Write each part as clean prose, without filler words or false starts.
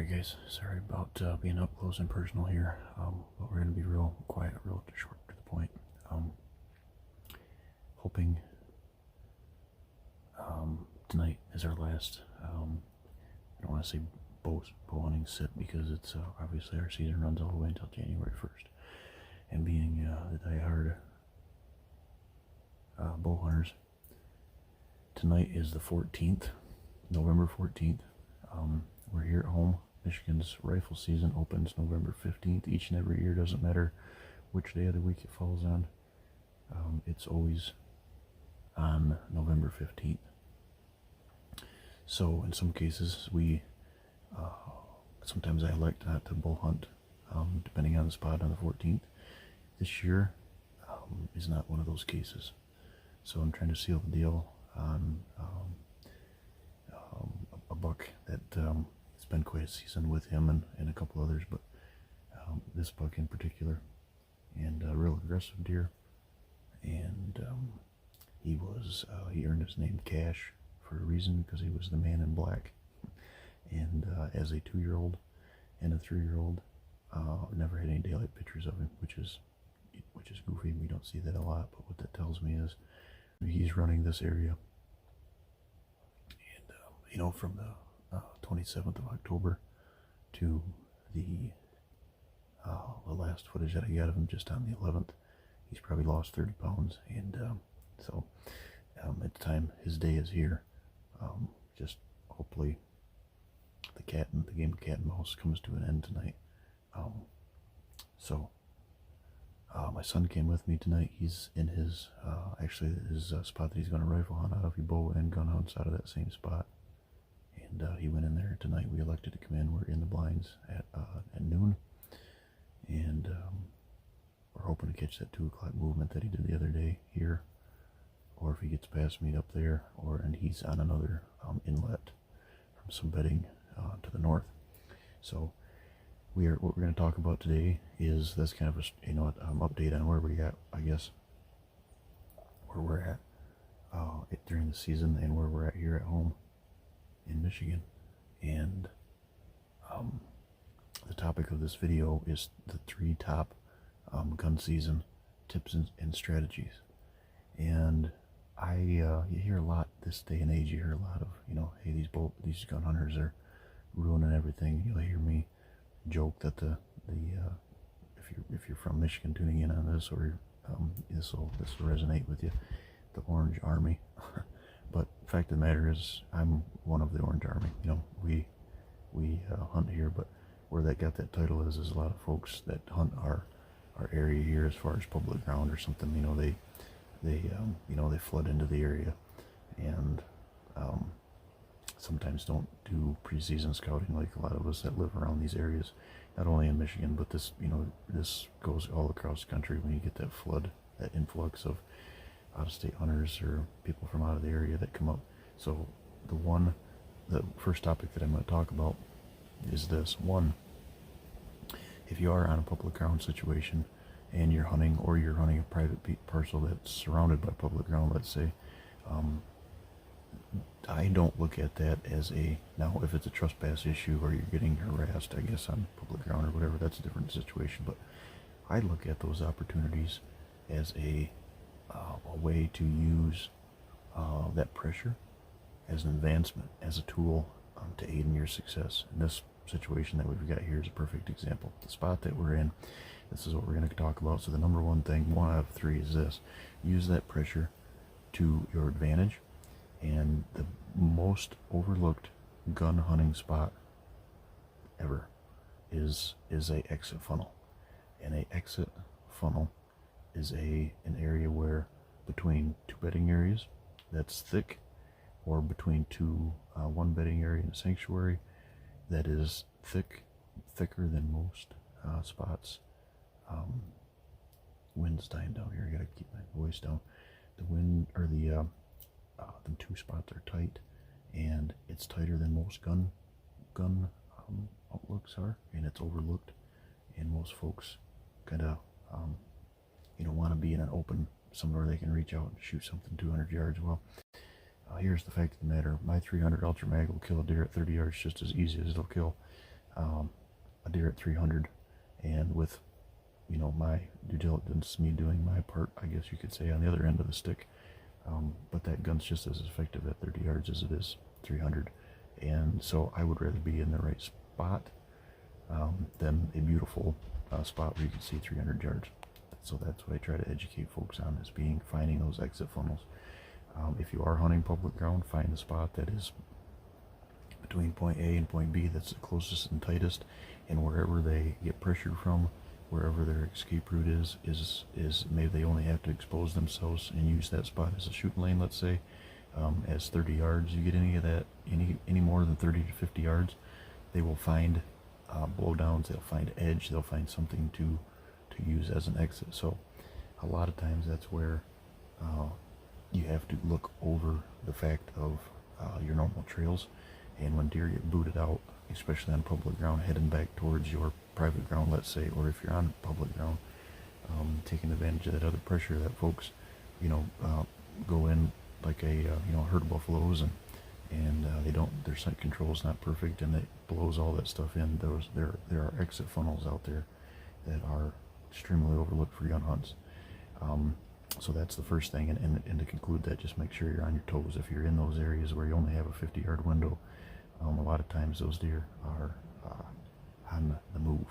Alright guys, sorry about being up close and personal here, but we're going to be real quiet, real short to the point. Hoping tonight is our last, I don't want to say bow hunting sit because it's obviously our season runs all the way until January 1st. And being the die-hard bow hunters, tonight is the 14th, November 14th. We're here at home. Michigan's rifle season opens November 15th each and every year. Doesn't matter which day of the week it falls on. It's always on November 15th. So in some cases sometimes I elect not to bow hunt depending on the spot on the 14th. This year is not one of those cases. So I'm trying to seal the deal on a buck that it's been quite a season with him and a couple others, but this buck in particular, and a real aggressive deer. And he earned his name Cash for a reason, because he was the man in black. And as a 2-year-old and a 3-year-old, never had any daylight pictures of him, which is goofy. We don't see that a lot, but what that tells me is he's running this area. And from the 27th of October to the last footage that I got of him just on the 11th, he's probably lost 30 pounds. And so at the time his day is here, just hopefully the game of cat and mouse comes to an end tonight. My son came with me tonight. He's in his spot that he's going to rifle hunt out of. He bow and gun hunts out of that same spot. And he went in there tonight. We elected to come in. We're in the blinds at noon. And we're hoping to catch that 2 o'clock movement that he did the other day here. Or if he gets past me up there, and he's on another inlet from some bedding to the north. So what we're going to talk about today is that's kind of a update on where we're at, I guess. Where we're at during the season and where we're at here at home in Michigan. And the topic of this video is the 3 top gun season tips and strategies. And you hear a lot this day and age. You hear a lot of hey, these gun hunters are ruining everything. You'll hear me joke that if you're from Michigan tuning in on this, or this will resonate with you, the Orange Army. But the fact of the matter is, I'm one of the Orange Army. We hunt here, but where that got that title is a lot of folks that hunt our area here as far as public ground or something. They flood into the area, and sometimes don't do preseason scouting like a lot of us that live around these areas. Not only in Michigan, but this goes all across the country. When you get that flood, that influx of out-of-state hunters or people from out of the area that come up. So the first topic that I'm going to talk about is this. One, if you are on a public ground situation and you're hunting a private parcel that's surrounded by public ground, let's say, I don't look at that as now if it's a trespass issue or you're getting harassed, I guess, on public ground or whatever, that's a different situation. But I look at those opportunities as a way to use that pressure as an advancement, as a tool to aid in your success. And this situation that we've got here is a perfect example. The spot that we're in, this is what we're going to talk about. So the number one thing, 1 out of 3, is this: use that pressure to your advantage. And the most overlooked gun hunting spot ever is a exit funnel. And a exit funnel is an area where between 2 bedding areas that's thick, or between one bedding area and a sanctuary that is thicker than most spots. Wind's dying down here. I gotta keep my voice down. The wind, or the 2 spots are tight, and it's tighter than most gun outlooks are, and it's overlooked. And most folks kind of want to be in an open somewhere they can reach out and shoot something 200 yards. Well, here's the fact of the matter. My 300 Ultra Mag will kill a deer at 30 yards just as easy as it'll kill a deer at 300, and with, my due diligence, me doing my part, I guess you could say, on the other end of the stick. But that gun's just as effective at 30 yards as it is 300, and so I would rather be in the right spot than a beautiful spot where you can see 300 yards. So that's what I try to educate folks on, is finding those exit funnels. If you are hunting public ground, find the spot that is between point A and point B, that's the closest and tightest, and wherever they get pressure from, wherever their escape route is maybe they only have to expose themselves and use that spot as a shooting lane, let's say, as 30 yards. You get any of that, any more than 30 to 50 yards, they will find blowdowns, they'll find edge, they'll find something to use as an exit. So a lot of times that's where you have to look over the fact of your normal trails, and when deer get booted out, especially on public ground, heading back towards your private ground, let's say, or if you're on public ground, taking advantage of that other pressure that folks, go in like a herd of buffaloes, and they don't, their scent control is not perfect, and it blows all that stuff in. There are exit funnels out there that are extremely overlooked for gun hunts. So that's the first thing, and to conclude that, just make sure you're on your toes. If you're in those areas where you only have a 50-yard window, a lot of times those deer are on the move.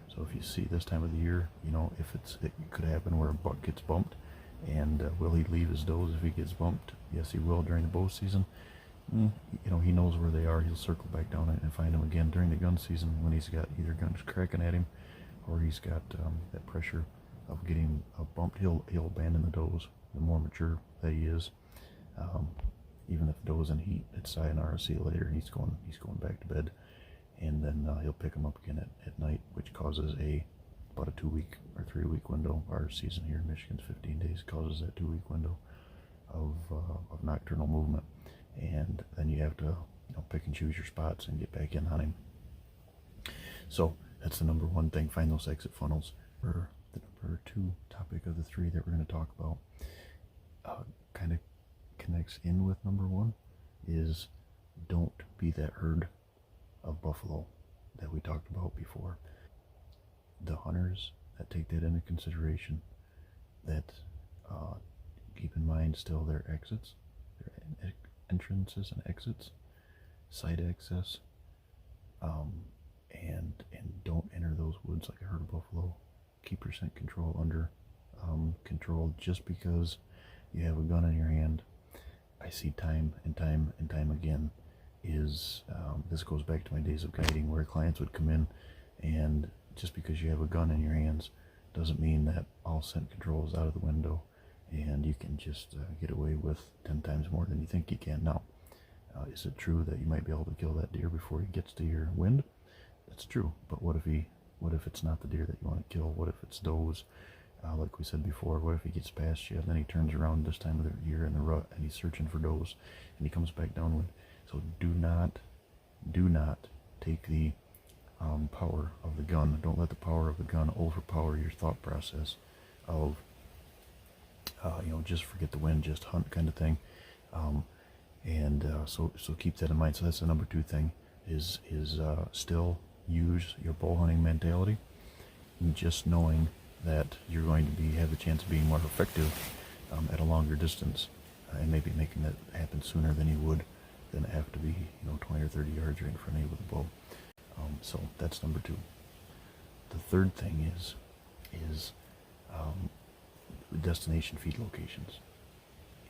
So if you see this time of the year, it could happen where a buck gets bumped, and will he leave his does if he gets bumped? Yes, he will during the bow season. He knows where they are. He'll circle back down and find them again during the gun season, when he's got either guns cracking at him, or he's got that pressure of getting bumped. He'll abandon the does. The more mature that he is, even if the doe's in heat, it's sayonara, see you later, and he's going back to bed, and then he'll pick him up again at night, which causes about a 2-week or 3-week window. Our season here in Michigan's 15 days, causes that 2-week window of nocturnal movement, and then you have to pick and choose your spots and get back in hunting. So that's the number one thing. Find those exit funnels. For the number 2 topic of the 3 that we're going to talk about, kind of connects in with number 1, is don't be that herd of buffalo that we talked about before. The hunters that take that into consideration, that keep in mind still their exits, their entrances and exits, side access, and don't enter those woods like a herd of buffalo. Keep your scent control under control. Just because you have a gun in your hand, I see time and time again, is this goes back to my days of guiding, where clients would come in, and just because you have a gun in your hands doesn't mean that all scent control is out of the window and you can just get away with 10 times more than you think you can. Now, is it true that you might be able to kill that deer before he gets to your wind? That's true, but what if it's not the deer that you want to kill? What if it's does? Like we said before, what if he gets past you and then he turns around this time of the year in the rut and he's searching for does and he comes back downwind? So do not take the power of the gun. Don't let the power of the gun overpower your thought process of just forget the wind, just hunt kind of thing. So keep that in mind. So that's the number 2 thing, is still use your bow hunting mentality, and just knowing that you're going to have the chance of being more effective at a longer distance, and maybe making that happen sooner than you would than have to be 20 or 30 yards right in front of you with a bow. So that's number 2. The third thing is destination feed locations.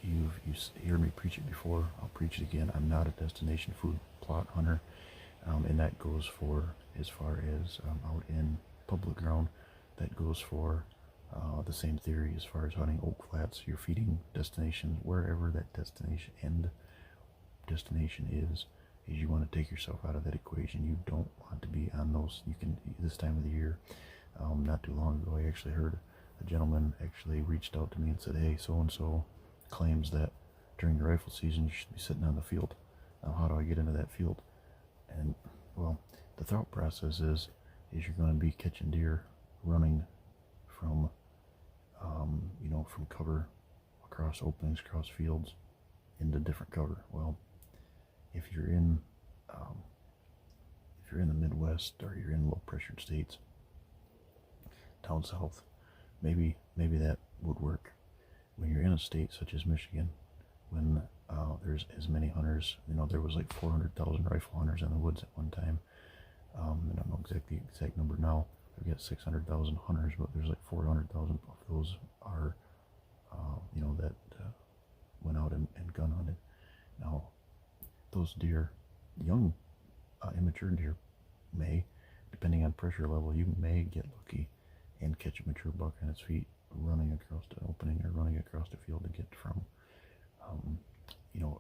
You've heard me preach it before. I'll preach it again. I'm not a destination food plot hunter, and that goes for, as far as out in public ground, that goes for the same theory as far as hunting oak flats. You're feeding destinations wherever that destination is you want to take yourself out of that equation. You don't want to be on those. You can, this time of the year, not too long ago, I actually heard a gentleman actually reached out to me and said, hey, so-and-so claims that during the rifle season you should be sitting on the field. How do I get into that field? And, well, the thought process is you're going to be catching deer running from from cover, across openings, across fields, into different cover. Well, if you're you're in the Midwest or you're in low pressured states down south, maybe that would work. When you're in a state such as Michigan, when there's as many hunters, there was like 400,000 rifle hunters in the woods at one time. I don't know the exact number now. We've got 600,000 hunters, but there's like 400,000 of those are, that went out and gun hunted. Now, those deer, young, immature deer, may, depending on pressure level, you may get lucky and catch a mature buck on its feet running across an opening or running across the field to get from,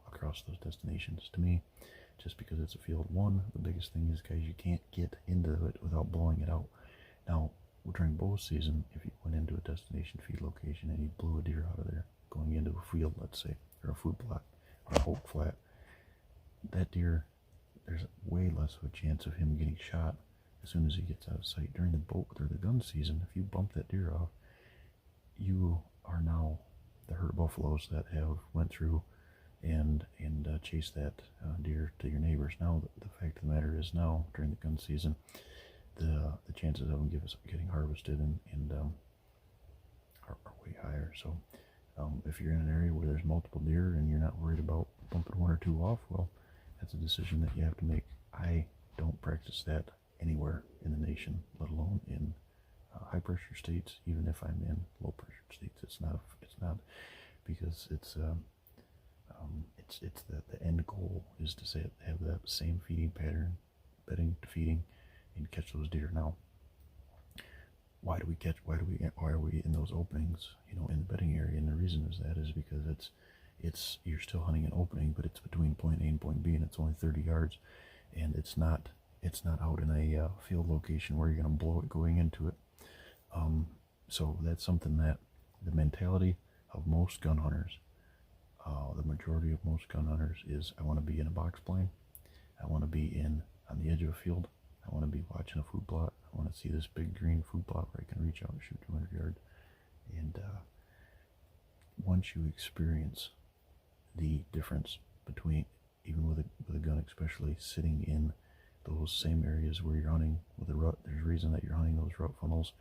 across those destinations. To me, just because it's a field, the biggest thing is, guys, you can't get into it without blowing it out. Now, during bow season, if you went into a destination feed location and you blew a deer out of there, going into a field, let's say, or a food plot, or a oak flat, that deer, there's way less of a chance of him getting shot as soon as he gets out of sight. During the bow or the gun season, if you bump that deer off, you are now the herd buffaloes that have went through and chased that deer to your neighbors. Now, the fact of the matter is, now during the gun season, the chances of them getting harvested and are way higher. So if you're in an area where there's multiple deer and you're not worried about bumping one or two off, well, that's a decision that you have to make. I don't practice that anywhere in the nation, let alone in high pressure states. Even if I'm in low pressure states, it's not because it's the end goal is to have that same feeding pattern, bedding to feeding, and catch those deer. Now, why are we in those openings, in the bedding area? And the reason is because you're still hunting an opening, but it's between point A and point B, and it's only 30 yards, and it's not out in a field location where you're going to blow it going into it. So that's something that the mentality of most gun hunters, the majority of most gun hunters, is I want to be in a box blind. I want to be on the edge of a field. I want to be watching a food plot. I want to see this big green food plot where I can reach out and shoot 200 yards. And once you experience the difference between, even with a gun especially, sitting in those same areas where you're hunting with a rut, there's a reason that you're hunting those rut funnels.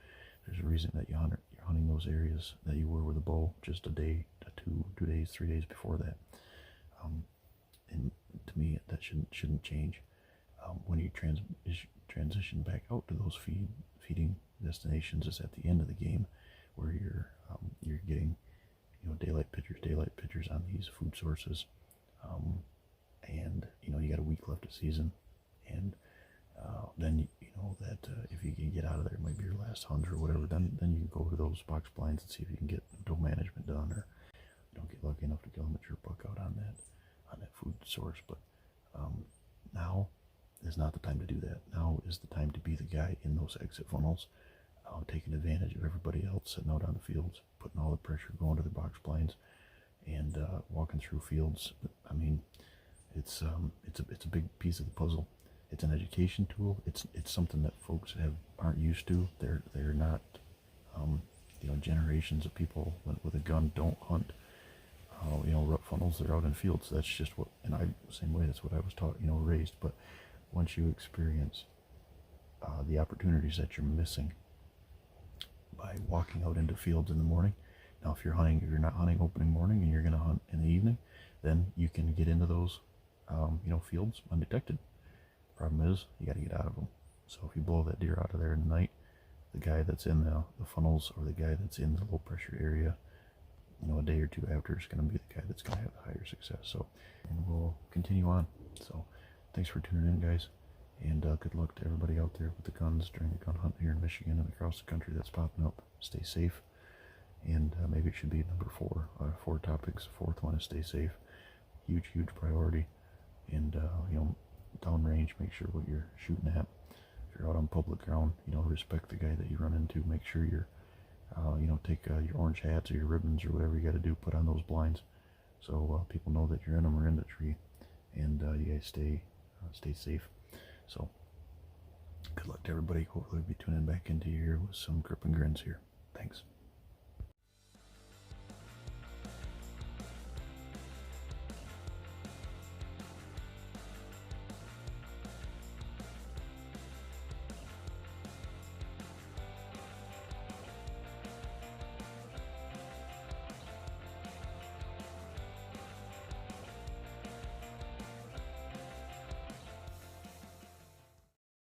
There's a reason that you're hunting those areas that you were with a bow just a day, 2 days, 3 days before that. And to me, that shouldn't change. When you transition back out to those feeding destinations, is at the end of the game, where you're getting daylight pictures on these food sources, and you got a week left of season, and then that if you can get out of there, it might be your last hunt or whatever, then you can go to those box blinds and see if you can get doe management done, or get lucky enough to kill a mature buck out on that food source. But now is not the time to do that. Now is the time to be the guy in those exit funnels, taking advantage of everybody else sitting out on the fields, putting all the pressure going to the box blinds, and walking through fields. I mean, it's a big piece of the puzzle. It's an education tool. It's something that folks aren't used to. They're not, generations of people with a gun don't hunt. Rut funnels. They're out in fields. That's just what, and same way. That's what I was taught. Raised. But once you experience the opportunities that you're missing by walking out into fields in the morning. Now, if you're not hunting opening morning and you're going to hunt in the evening, then you can get into those, fields undetected. Problem is, you got to get out of them. So if you blow that deer out of there in the night, the guy that's in the funnels, or the guy that's in the low pressure area, a day or two after, is going to be the guy that's going to have the higher success. So, and we'll continue on. So, thanks for tuning in, guys, and good luck to everybody out there with the guns during the gun hunt here in Michigan and across the country that's popping up. Stay safe, and maybe it should be number 4. 4 topics. The 4th one is stay safe. Huge priority. And downrange, make sure what you're shooting at. If you're out on public ground, respect the guy that you run into. Make sure you're, take your orange hats or your ribbons or whatever you got to do, put on those blinds, so people know that you're in them or in the tree, and you guys stay safe. So, good luck to everybody. Hopefully we'll be tuning back into your ear with some grip and grins here. Thanks.